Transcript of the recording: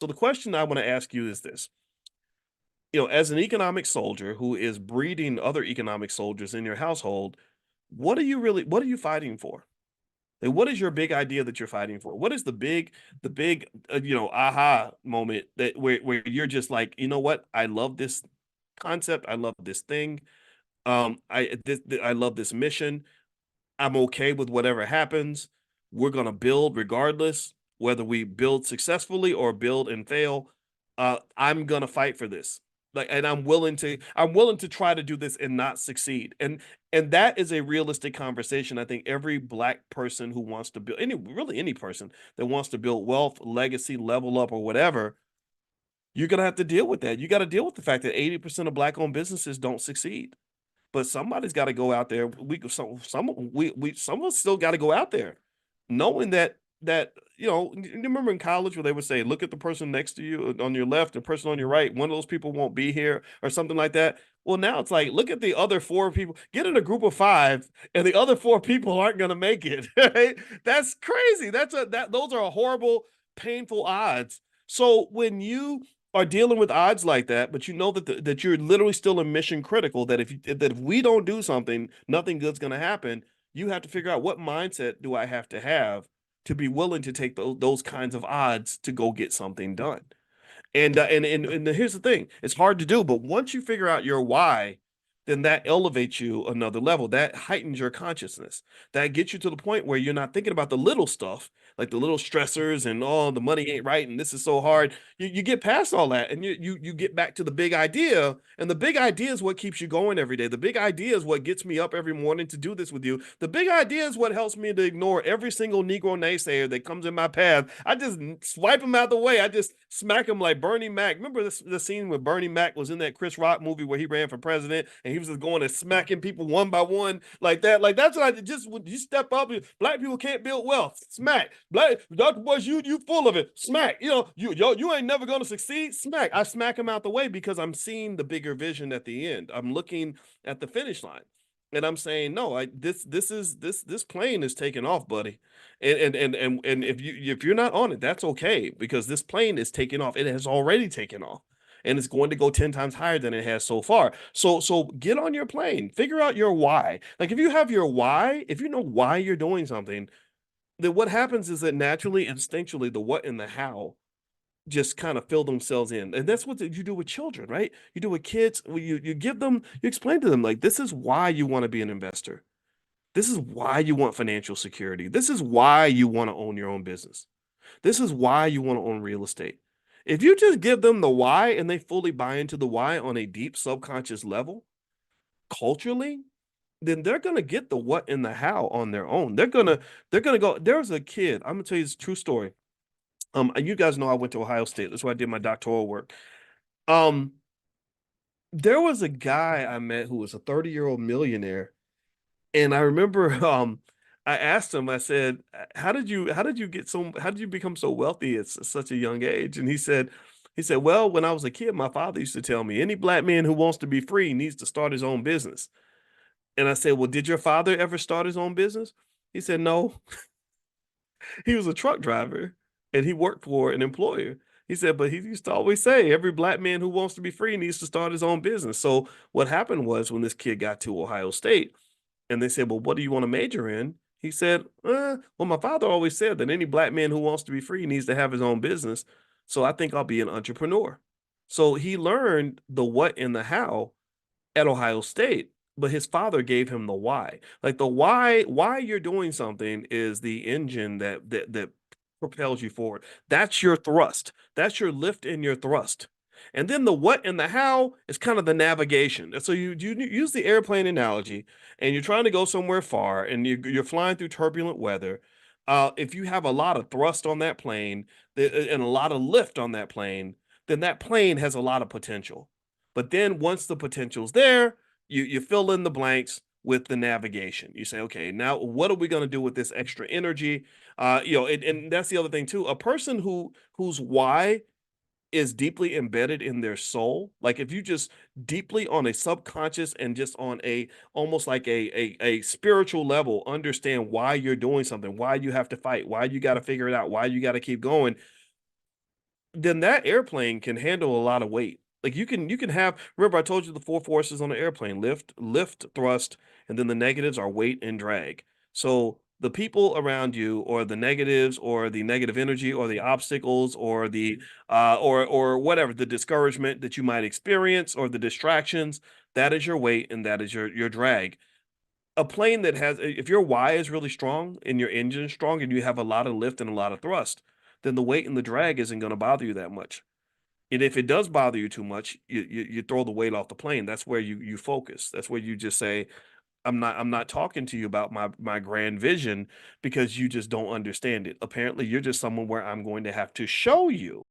So the question I want to ask you is this. As an economic soldier who is breeding other economic soldiers in your household, what are you fighting for? Like, what is your big idea that you're fighting for? What is the big aha moment that where you're just like, you know what? I love this concept. I love this thing. I love this mission. I'm okay with whatever happens. We're gonna build regardless, whether we build successfully or build and fail. I'm gonna fight for this. Like, and I'm willing to try to do this and not succeed. And that is a realistic conversation. I think every black person who wants to build any person that wants to build wealth, legacy, level up, or whatever, you're gonna have to deal with that. You got to deal with the fact that 80% of black owned businesses don't succeed, but somebody's got to go out there. Some of us still got to go out there, knowing that you remember in college where they would say, look at the person next to you on your left, the person on your right. One of those people won't be here, or something like that. Well, now it's like, look at the other four people. Get in a group of five, and the other four people aren't going to make it. Right? That's crazy. Those are horrible, painful odds. So when you are dealing with odds like that, but you know that you're literally still in mission critical. That if we don't do something, nothing good's going to happen. You have to figure out what mindset do I have to be willing to take those kinds of odds to go get something done. And here's the thing: it's hard to do, but once you figure out your why, then that elevates you another level. That heightens your consciousness. That gets you to the point where you're not thinking about the little stuff, like the little stressors and oh, the money ain't right and this is so hard. You get past all that and you get back to the big idea. And the big idea is what keeps you going every day. The big idea is what gets me up every morning to do this with you. The big idea is what helps me to ignore every single Negro naysayer that comes in my path. I just swipe them out the way. I just smack them like Bernie Mac. Remember the scene where Bernie Mac was in that Chris Rock movie where he ran for president and he was just going and smacking people one by one like that. Like that's what I just when you step up. Black people can't build wealth. Smack. Black Dr. Bush, you full of it. Smack. You ain't never gonna succeed. Smack. I smack him out the way because I'm seeing the bigger vision at the end. I'm looking at the finish line. And I'm saying, no, this plane is taking off, buddy. And if you're not on it, that's okay because this plane is taking off. It has already taken off. And it's going to go 10 times higher than it has so far. So get on your plane. Figure out your why. Like if you have your why, if you know why you're doing something, then what happens is that naturally, instinctually, the what and the how just kind of fill themselves in. And that's what you do with children, right? You do with kids. You give them, you explain to them like this is why you want to be an investor. This is why you want financial security. This is why you want to own your own business. This is why you want to own real estate. If you just give them the why and they fully buy into the why on a deep subconscious level, culturally, then they're gonna get the what and the how on their own. They're gonna go. There's a kid. I'm gonna tell you this true story. You guys know I went to Ohio State. That's where I did my doctoral work. Um, there was a guy I met who was a 30-year-old millionaire. And I remember I asked him, I said, how did you become so wealthy at such a young age? And he said, well, when I was a kid, my father used to tell me any black man who wants to be free needs to start his own business. And I said, well, did your father ever start his own business? He said, no, he was a truck driver and he worked for an employer. He said, but he used to always say every black man who wants to be free needs to start his own business. So what happened was when this kid got to Ohio State, and they said, well, what do you want to major in? He said, well, my father always said that any black man who wants to be free needs to have his own business. So I think I'll be an entrepreneur. So he learned the what and the how at Ohio State, but his father gave him the why. Like the why you're doing something is the engine that propels you forward. That's your thrust. That's your lift and your thrust. And then the what and the how is kind of the navigation. So you use the airplane analogy, and you're trying to go somewhere far, and you're flying through turbulent weather. If you have a lot of thrust on that plane and a lot of lift on that plane, then that plane has a lot of potential. But then once the potential's there, you fill in the blanks with the navigation. You say, okay, now what are we going to do with this extra energy? And that's the other thing too. A person whose why is deeply embedded in their soul. Like if you just deeply on a subconscious and just on a almost like a spiritual level understand why you're doing something, why you have to fight, why you got to figure it out, why you got to keep going, then that airplane can handle a lot of weight. Like you can have, remember I told you the four forces on the airplane: lift, thrust, and then the negatives are weight and drag. So the people around you, or the negatives, or the negative energy, or the obstacles, or the or whatever, the discouragement that you might experience, or the distractions, that is your weight and that is your drag. A plane that has, if your Y is really strong and your engine is strong and you have a lot of lift and a lot of thrust, then the weight and the drag isn't going to bother you that much. And if it does bother you too much, you throw the weight off the plane. That's where you focus. That's where you just say, I'm not talking to you about my grand vision, because you just don't understand it. Apparently, you're just someone where I'm going to have to show you